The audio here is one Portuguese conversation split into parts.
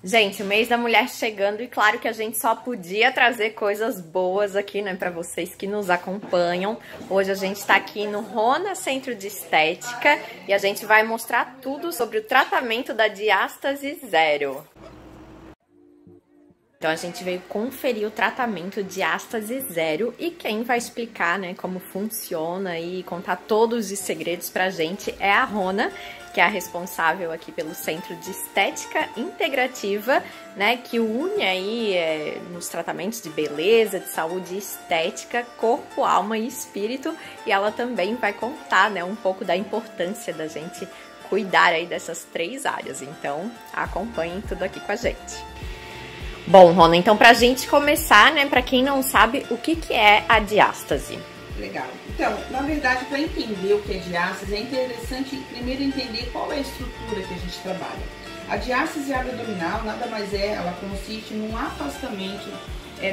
Gente, o mês da mulher chegando e claro que a gente só podia trazer coisas boas aqui, né, pra vocês que nos acompanham. Hoje a gente tá aqui no Rona Centro de Estética e a gente vai mostrar tudo sobre o tratamento da diástase zero. Então a gente veio conferir o tratamento de diástase zero e quem vai explicar, né, como funciona e contar todos os segredos pra gente é a Rona, que é a responsável aqui pelo Centro de Estética Integrativa, né, que une aí nos tratamentos de beleza, de saúde e estética, corpo, alma e espírito, e ela também vai contar, né, um pouco da importância da gente cuidar aí dessas três áreas. Então acompanhem tudo aqui com a gente. Bom, Rona, então pra gente começar, né, pra quem não sabe, o que é a diástase? Legal. Então, na verdade, para entender o que é diástase, é interessante primeiro entender qual é a estrutura que a gente trabalha. A diástase abdominal nada mais é, ela consiste num afastamento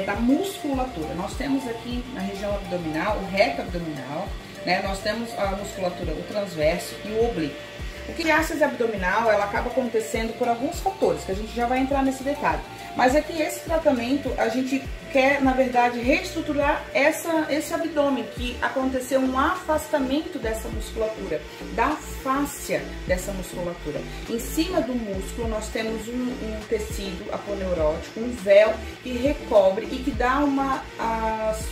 da musculatura. Nós temos aqui na região abdominal, o reto abdominal, né, nós temos a musculatura, o transverso e o oblíquo. O que é a diástase abdominal, ela acaba acontecendo por alguns fatores, que a gente já vai entrar nesse detalhe. Mas é que esse tratamento, a gente quer, na verdade, reestruturar esse abdômen, que aconteceu um afastamento dessa musculatura, da fáscia dessa musculatura. Em cima do músculo, nós temos um tecido aponeurótico, um véu que recobre e que dá uma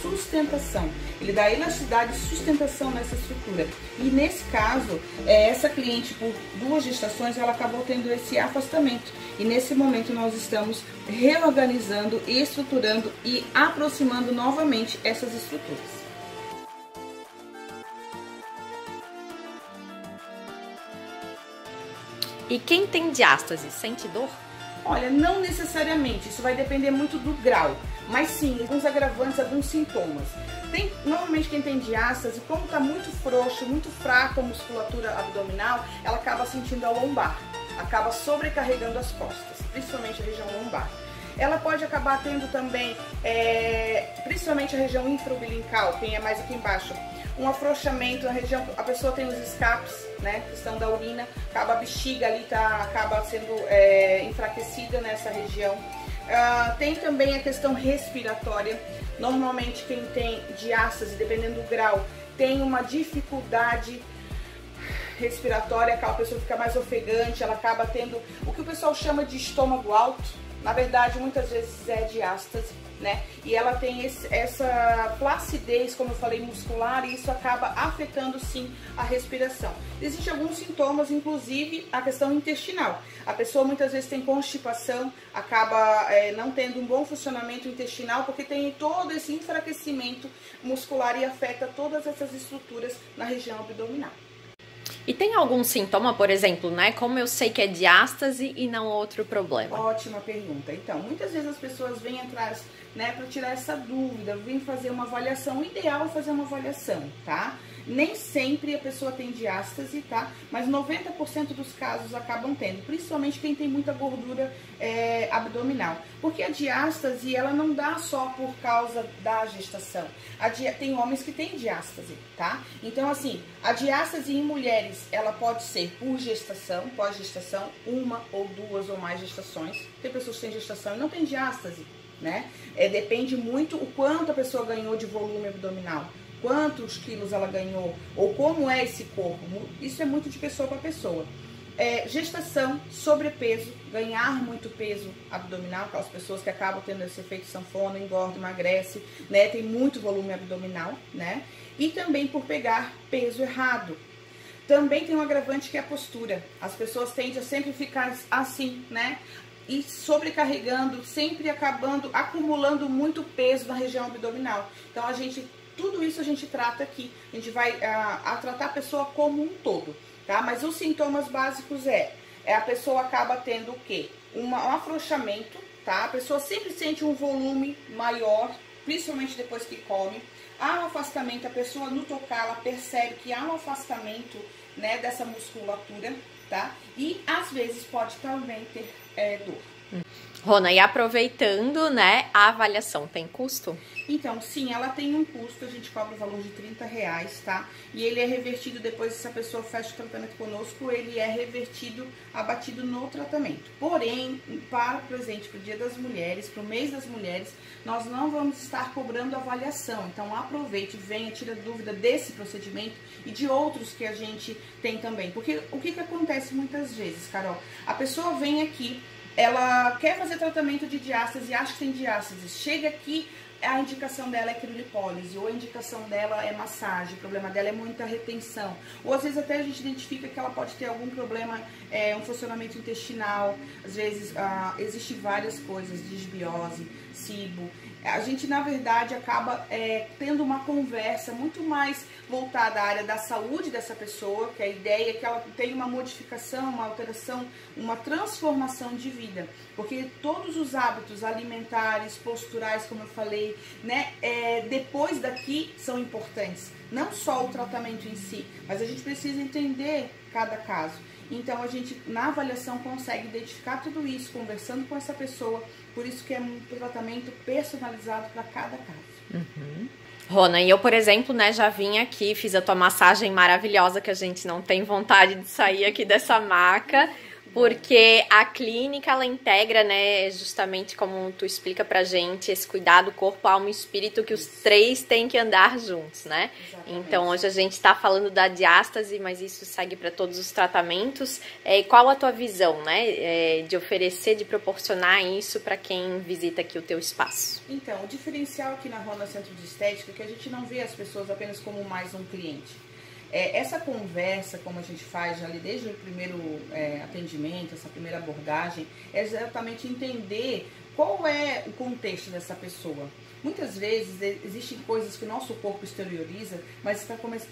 sustentação. Ele dá elasticidade e sustentação nessa estrutura. E nesse caso, essa cliente, por 2 gestações, ela acabou tendo esse afastamento. E nesse momento nós estamos reorganizando, estruturando e aproximando novamente essas estruturas. E quem tem diástase sente dor? Olha, não necessariamente, isso vai depender muito do grau, mas sim, alguns agravantes, alguns sintomas. Normalmente quem tem diástase, como está muito frouxo, muito fraca a musculatura abdominal, ela acaba sentindo a lombar, acaba sobrecarregando as costas, principalmente a região lombar. Ela pode acabar tendo também, principalmente a região infraumbilical, quem é mais aqui embaixo, um afrouxamento na região, a pessoa tem os escapes, né, questão da urina, acaba a bexiga ali, acaba sendo enfraquecida nessa região. Tem também a questão respiratória. Normalmente quem tem diástase, dependendo do grau, tem uma dificuldade respiratória, aquela pessoa fica mais ofegante, ela acaba tendo o que o pessoal chama de estômago alto. Na verdade, muitas vezes é diástase, né? E ela tem essa flacidez, como eu falei, muscular, e isso acaba afetando sim a respiração. Existem alguns sintomas, inclusive a questão intestinal. A pessoa muitas vezes tem constipação, acaba não tendo um bom funcionamento intestinal, porque tem todo esse enfraquecimento muscular e afeta todas essas estruturas na região abdominal. E tem algum sintoma, por exemplo, né? Como eu sei que é diástase e não outro problema? Ótima pergunta. Então, muitas vezes as pessoas vêm atrás, né, para tirar essa dúvida, vêm fazer uma avaliação. O ideal é fazer uma avaliação, tá? Nem sempre a pessoa tem diástase, tá? Mas 90% dos casos acabam tendo, principalmente quem tem muita gordura abdominal. Porque a diástase, ela não dá só por causa da gestação. Tem homens que têm diástase, tá? Então, assim, a diástase em mulheres, ela pode ser por gestação, pós-gestação, 1 ou 2 ou mais gestações. Tem pessoas que têm gestação e não têm diástase, né? Depende muito o quanto a pessoa ganhou de volume abdominal, quantos quilos ela ganhou, ou como é esse corpo. Isso é muito de pessoa para pessoa. Gestação, sobrepeso, ganhar muito peso abdominal, aquelas pessoas que acabam tendo esse efeito sanfona, engorda, emagrece, né? Tem muito volume abdominal, né? E também por pegar peso errado. Também tem um agravante que é a postura. As pessoas tendem a sempre ficar assim, né? E sobrecarregando, sempre acumulando muito peso na região abdominal. Então tudo isso a gente trata aqui. A gente vai tratar a pessoa como um todo, tá? Mas os sintomas básicos a pessoa acaba tendo o quê? Um afrouxamento, tá? A pessoa sempre sente um volume maior, principalmente depois que come. Há um afastamento, a pessoa no tocar, ela percebe que há um afastamento, né, dessa musculatura, tá? E às vezes pode também ter dor. Rona, e aproveitando, né, a avaliação tem custo? Então, sim, ela tem um custo, a gente cobra o valor de R$30, tá? E ele é revertido depois, se a pessoa fecha o tratamento conosco, ele é revertido, abatido no tratamento. Porém, para o presente, para o Dia das Mulheres, para o mês das mulheres, nós não vamos estar cobrando avaliação. Então, aproveite, venha, tira dúvida desse procedimento e de outros que a gente tem também. Porque o que acontece muitas vezes, Carol? A pessoa vem aqui, ela quer fazer tratamento de diástase e acha que tem diástase. Chega aqui, a indicação dela é criolipólise, ou a indicação dela é massagem, o problema dela é muita retenção. Ou às vezes até a gente identifica que ela pode ter algum problema, um funcionamento intestinal. Às vezes existe várias coisas, disbiose, SIBO. A gente, na verdade, acaba tendo uma conversa muito mais voltada à área da saúde dessa pessoa, que a ideia é que ela tenha uma modificação, uma alteração, uma transformação de vida. Porque todos os hábitos alimentares, posturais, como eu falei, né, depois daqui são importantes. Não só o tratamento em si, mas a gente precisa entender cada caso. Então, a gente, na avaliação, consegue identificar tudo isso, conversando com essa pessoa. Por isso que é um tratamento personalizado para cada caso. Rona, e eu, por exemplo, né, já vim aqui, fiz a tua massagem maravilhosa, que a gente não tem vontade de sair aqui dessa maca, porque a clínica, ela integra, né, justamente como tu explica pra gente, esse cuidado corpo, alma e espírito, que os três têm que andar juntos, né? Exatamente. Então, hoje a gente tá falando da diástase, mas isso segue para todos os tratamentos. E qual a tua visão, né, de oferecer, de proporcionar isso para quem visita aqui o teu espaço? Então, o diferencial aqui na Rona Centro de Estética é que a gente não vê as pessoas apenas como mais um cliente. Essa conversa, como a gente faz já ali desde o primeiro atendimento, essa primeira abordagem, é exatamente entender qual é o contexto dessa pessoa. Muitas vezes existem coisas que o nosso corpo exterioriza, mas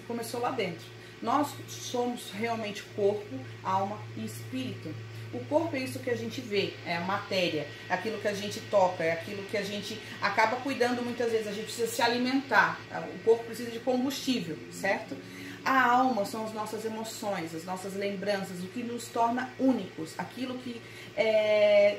começou lá dentro. Nós somos realmente corpo, alma e espírito. O corpo é isso que a gente vê, é a matéria, é aquilo que a gente toca, é aquilo que a gente acaba cuidando muitas vezes. A gente precisa se alimentar, o corpo precisa de combustível, certo? A alma são as nossas emoções, as nossas lembranças, o que nos torna únicos, aquilo que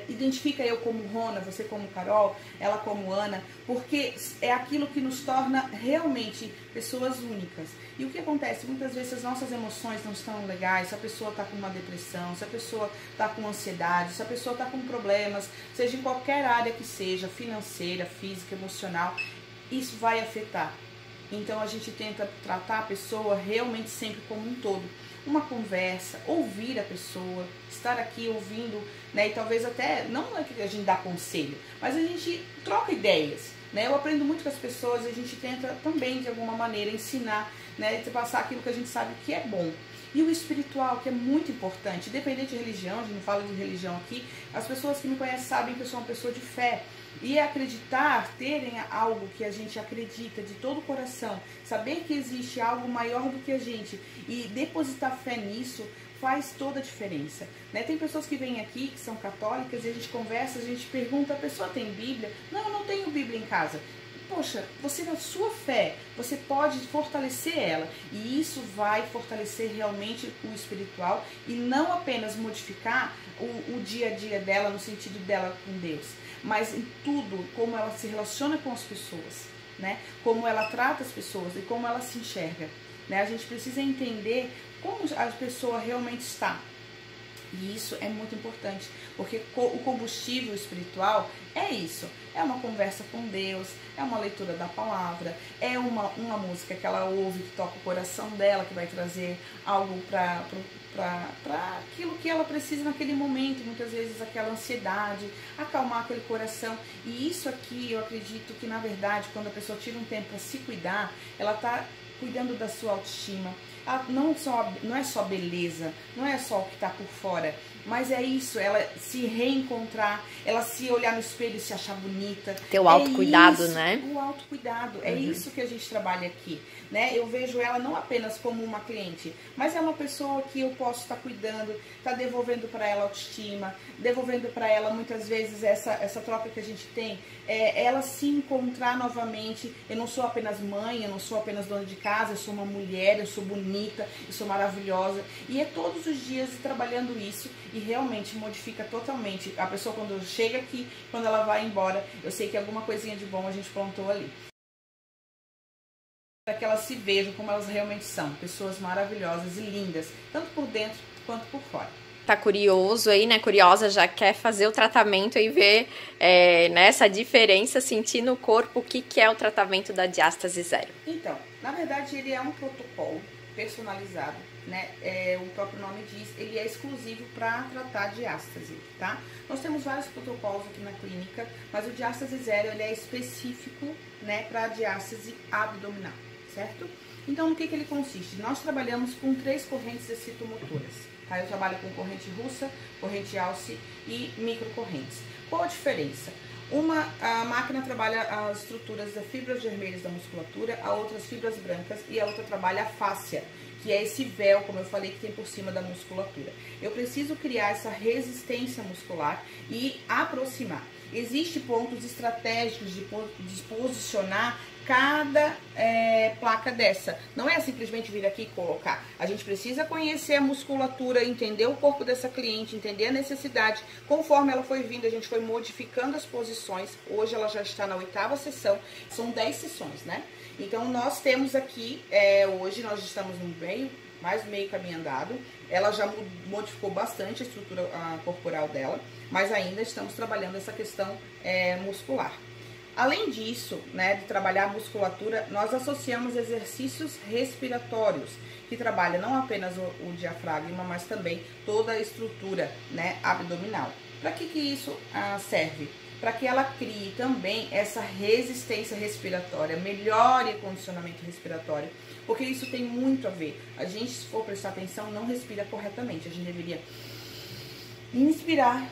identifica eu como Rona, você como Carol, ela como Ana, porque é aquilo que nos torna realmente pessoas únicas. E o que acontece? Muitas vezes as nossas emoções não estão legais, se a pessoa está com uma depressão, se a pessoa está com ansiedade, se a pessoa está com problemas, seja em qualquer área que seja, financeira, física, emocional, isso vai afetar. Então a gente tenta tratar a pessoa realmente sempre como um todo. Uma conversa, ouvir a pessoa, estar aqui ouvindo, né? E talvez até, não é que a gente dá conselho, mas a gente troca ideias, né? Eu aprendo muito com as pessoas e a gente tenta também, de alguma maneira, ensinar, né? Passar aquilo que a gente sabe que é bom. E o espiritual, que é muito importante, independente de religião, a gente não fala de religião aqui, as pessoas que me conhecem sabem que eu sou uma pessoa de fé. E acreditar, terem algo que a gente acredita de todo o coração, saber que existe algo maior do que a gente e depositar fé nisso faz toda a diferença, né? Tem pessoas que vêm aqui, que são católicas, e a gente conversa, a gente pergunta, a pessoa tem Bíblia? Não, eu não tenho Bíblia em casa. Poxa, você na sua fé, você pode fortalecer ela. E isso vai fortalecer realmente o espiritual e não apenas modificar o dia a dia dela, no sentido dela com Deus, mas em tudo, como ela se relaciona com as pessoas, né? Como ela trata as pessoas e como ela se enxerga, né? A gente precisa entender como a pessoa realmente está. E isso é muito importante, porque o combustível espiritual é isso, é uma conversa com Deus, é uma leitura da palavra, é uma música que ela ouve, que toca o coração dela, que vai trazer algo para aquilo que ela precisa naquele momento, muitas vezes aquela ansiedade, acalmar aquele coração. E isso aqui, eu acredito que na verdade, quando a pessoa tira um tempo para se cuidar, ela está cuidando da sua autoestima. Não é só beleza, não é só o que está por fora, mas é isso, ela se reencontrar, ela se olhar no espelho e se achar bonita. Ter o autocuidado, né? O autocuidado, é isso que a gente trabalha aqui, né? Eu vejo ela não apenas como uma cliente, mas é uma pessoa que eu posso estar cuidando, estar devolvendo para ela autoestima, devolvendo para ela muitas vezes essa troca que a gente tem, ela se encontrar novamente. Eu não sou apenas mãe, eu não sou apenas dona de casa, eu sou uma mulher, eu sou bonita, eu sou maravilhosa, e é todos os dias trabalhando isso e realmente modifica totalmente. A pessoa quando chega aqui, quando ela vai embora, eu sei que alguma coisinha de bom a gente plantou ali. Para que elas se vejam como elas realmente são, pessoas maravilhosas e lindas, tanto por dentro quanto por fora. Tá curioso aí, né? Curiosa, já quer fazer o tratamento e ver essa diferença, sentir no corpo o que é o tratamento da diástase zero. Então, na verdade, ele é um protocolo personalizado, né? O próprio nome diz, ele é exclusivo para tratar diástase, tá? Nós temos vários protocolos aqui na clínica, mas o diástase zero, ele é específico, né, para diástase abdominal, certo? Então, no que ele consiste? Nós trabalhamos com 3 correntes excitomotoras. Tá? Eu trabalho com corrente russa, corrente alce e microcorrentes. Qual a diferença? A máquina trabalha as estruturas das fibras vermelhas da musculatura, a outra as fibras brancas e a outra trabalha a fáscia, que é esse véu, como eu falei, que tem por cima da musculatura. Eu preciso criar essa resistência muscular e aproximar. Existem pontos estratégicos de posicionar cada placa dessa. Não é simplesmente vir aqui e colocar. A gente precisa conhecer a musculatura, entender o corpo dessa cliente, entender a necessidade. Conforme ela foi vindo, a gente foi modificando as posições. Hoje ela já está na 8ª sessão. São 10 sessões, né? Então, nós temos aqui, hoje nós estamos no meio, mais meio caminho andado. Ela já modificou bastante a estrutura corporal dela, mas ainda estamos trabalhando essa questão muscular. Além disso, né, de trabalhar a musculatura, nós associamos exercícios respiratórios, que trabalham não apenas o diafragma, mas também toda a estrutura, né, abdominal. Para que isso serve? Para que ela crie também essa resistência respiratória, melhore o condicionamento respiratório, porque isso tem muito a ver. A gente, se for prestar atenção, não respira corretamente. A gente deveria inspirar,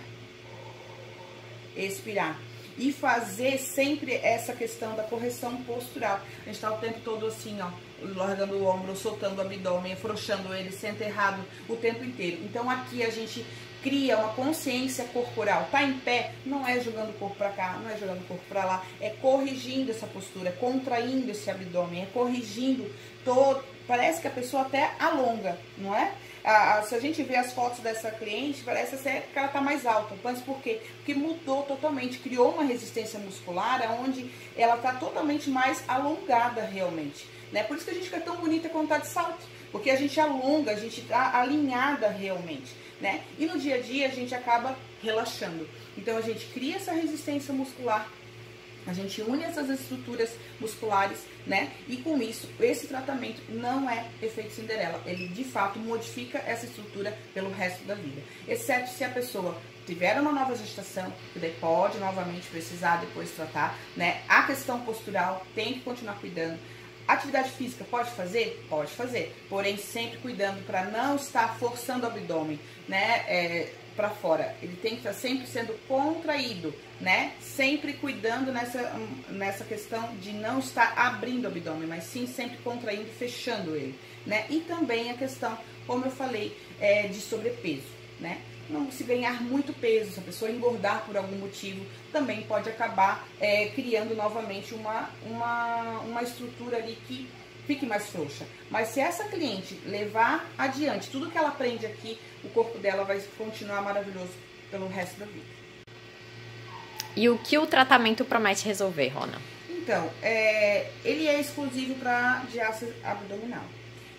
expirar. E fazer sempre essa questão da correção postural. A gente tá o tempo todo assim, ó, largando o ombro, soltando o abdômen, afrouxando ele, senta errado o tempo inteiro. Então aqui a gente cria uma consciência corporal. Tá em pé, não é jogando o corpo para cá, não é jogando o corpo para lá, é corrigindo essa postura, contraindo esse abdômen, é corrigindo todo. Parece que a pessoa até alonga, não é? Se a gente vê as fotos dessa cliente, parece que ela tá mais alta. Mas por quê? Porque mudou totalmente, criou uma resistência muscular onde ela tá totalmente mais alongada realmente, né? Por isso que a gente fica tão bonita quando tá de salto, porque a gente alonga, a gente tá alinhada realmente, né? E no dia a dia a gente acaba relaxando. Então a gente cria essa resistência muscular, a gente une essas estruturas musculares, né? E com isso, esse tratamento não é efeito Cinderela. Ele, de fato, modifica essa estrutura pelo resto da vida. Exceto se a pessoa tiver uma nova gestação, que daí pode novamente precisar depois tratar, né? A questão postural tem que continuar cuidando. Atividade física pode fazer? Pode fazer. Porém, sempre cuidando para não estar forçando o abdômen, né? Para fora. Ele tem que estar sempre sendo contraído, né? Sempre cuidando nessa questão de não estar abrindo o abdômen, mas sim sempre contraindo e fechando ele, né? E também a questão, como eu falei, de sobrepeso, né? Não se ganhar muito peso, se a pessoa engordar por algum motivo, também pode acabar criando novamente uma estrutura ali que fique mais frouxa. Mas se essa cliente levar adiante tudo que ela aprende aqui, o corpo dela vai continuar maravilhoso pelo resto da vida. E o que o tratamento promete resolver, Rona? Então, ele é exclusivo para diástase abdominal,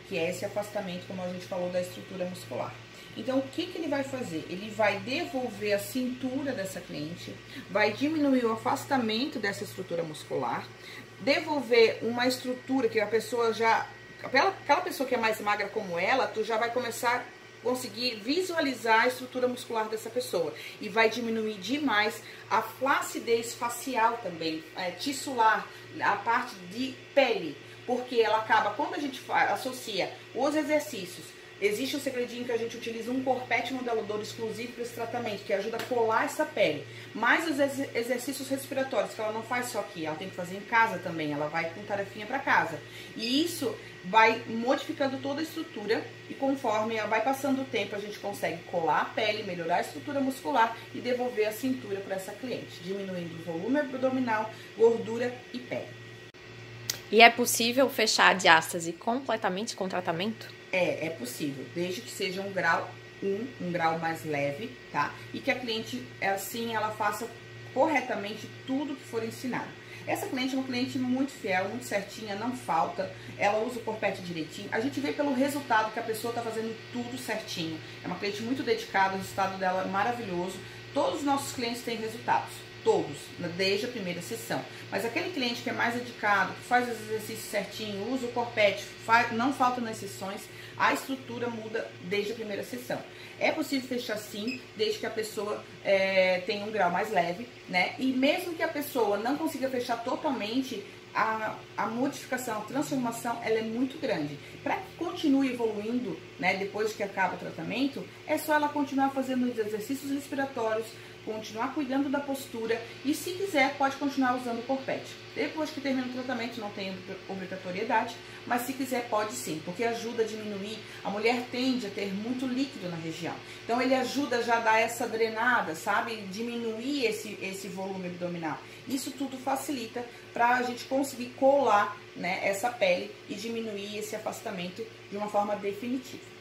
que é esse afastamento, como a gente falou, da estrutura muscular. Então, o que ele vai fazer? Ele vai devolver a cintura dessa cliente, vai diminuir o afastamento dessa estrutura muscular, devolver uma estrutura que a pessoa já... Aquela pessoa que é mais magra como ela, tu já vai começar a conseguir visualizar a estrutura muscular dessa pessoa. E vai diminuir demais a flacidez facial também, tissular, a parte de pele. Porque ela acaba, quando a gente associa os exercícios, existe um segredinho que a gente utiliza um corpete modelador exclusivo para esse tratamento, que ajuda a colar essa pele. Mais os exercícios respiratórios, que ela não faz só aqui, ela tem que fazer em casa também, ela vai com tarefinha para casa. E isso vai modificando toda a estrutura e conforme vai passando o tempo, a gente consegue colar a pele, melhorar a estrutura muscular e devolver a cintura para essa cliente, diminuindo o volume abdominal, gordura e pele. E é possível fechar a diástase completamente com tratamento? É possível, desde que seja um grau um grau mais leve, tá? E que a cliente, assim, ela faça corretamente tudo que for ensinado. Essa cliente é uma cliente muito fiel, muito certinha, não falta, ela usa o corpete direitinho. A gente vê pelo resultado que a pessoa tá fazendo tudo certinho. É uma cliente muito dedicada, o resultado dela é maravilhoso. Todos os nossos clientes têm resultados, todos, desde a primeira sessão. Mas aquele cliente que é mais dedicado, que faz os exercícios certinho, usa o corpete, não falta nas sessões, a estrutura muda desde a primeira sessão. É possível fechar sim, desde que a pessoa tenha um grau mais leve, né? E mesmo que a pessoa não consiga fechar totalmente, a modificação, a transformação, ela é muito grande. Para que continue evoluindo, né, depois que acaba o tratamento, é só ela continuar fazendo os exercícios respiratórios, continuar cuidando da postura e, se quiser, pode continuar usando o corpete. Depois que termina o tratamento, não tem obrigatoriedade, mas se quiser pode sim, porque ajuda a diminuir. A mulher tende a ter muito líquido na região, então ele ajuda já a dar essa drenada, sabe? Diminuir esse volume abdominal. Isso tudo facilita para a gente conseguir colar, né, essa pele e diminuir esse afastamento de uma forma definitiva.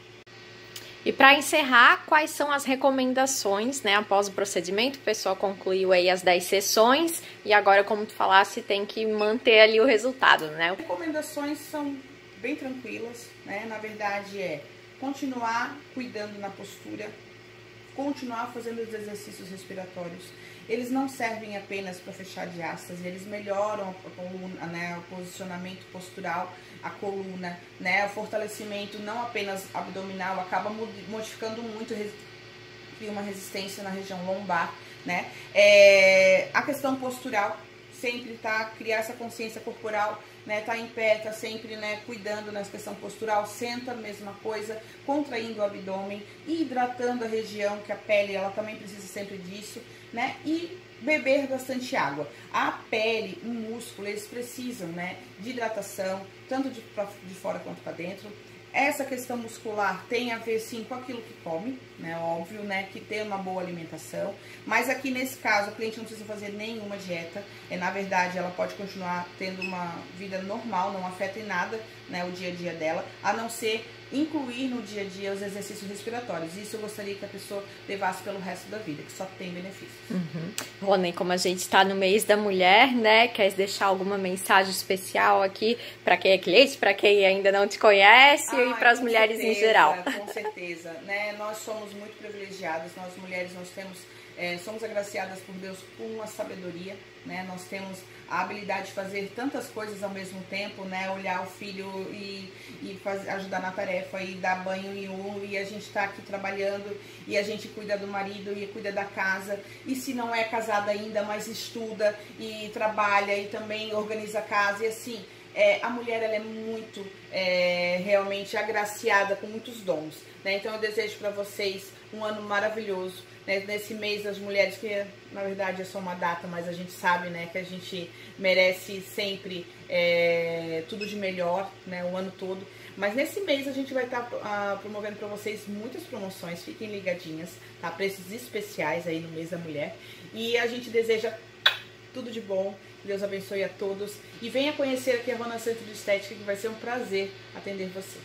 E para encerrar, quais são as recomendações, né, após o procedimento? O pessoal concluiu aí as 10 sessões e agora, como tu falasse, tem que manter ali o resultado, né? As recomendações são bem tranquilas, né? Na verdade é continuar cuidando na postura, continuar fazendo os exercícios respiratórios. Eles não servem apenas para fechar diástase, eles melhoram a coluna, né, o posicionamento postural, a coluna, né, o fortalecimento não apenas abdominal, acaba modificando muito, cria uma resistência na região lombar, né? A questão postural, sempre criar essa consciência corporal, né, tá em pé, tá sempre, né, cuidando nessa questão postural, senta, mesma coisa, contraindo o abdômen, hidratando a região, que a pele, ela também precisa sempre disso, né, e beber bastante água. A pele, o músculo, eles precisam, né, de hidratação, tanto de fora quanto para dentro. Essa questão muscular tem a ver sim com aquilo que come, né? Óbvio, né? Que ter uma boa alimentação. Mas aqui nesse caso, a cliente não precisa fazer nenhuma dieta. Na verdade, ela pode continuar tendo uma vida normal, não afeta em nada, né, o dia a dia dela, a não ser incluir no dia a dia os exercícios respiratórios. Isso eu gostaria que a pessoa levasse pelo resto da vida, que só tem benefícios. Rony, como a gente está no mês da mulher, né, quer deixar alguma mensagem especial aqui para quem é cliente, para quem ainda não te conhece e para as mulheres em geral? Com certeza, né, nós somos muito privilegiadas, nós mulheres, nós temos, somos agraciadas por Deus com a sabedoria, né, nós temos a habilidade de fazer tantas coisas ao mesmo tempo, né, olhar o filho e ajudar na tarefa e dar banho em um, e a gente está aqui trabalhando e a gente cuida do marido e cuida da casa, e se não é casada ainda, mas estuda e trabalha e também organiza a casa, e assim, a mulher, ela é muito realmente agraciada com muitos dons, né? Então eu desejo para vocês um ano maravilhoso, né? Nesse mês das mulheres, que na verdade é só uma data, mas a gente sabe, né, que a gente merece sempre tudo de melhor, né, o ano todo. Mas nesse mês a gente vai estar promovendo para vocês muitas promoções, fiquem ligadinhas, tá? Preços especiais aí no mês da mulher. E a gente deseja tudo de bom, Deus abençoe a todos. E venha conhecer aqui a Rona Centro de Estética, que vai ser um prazer atender você.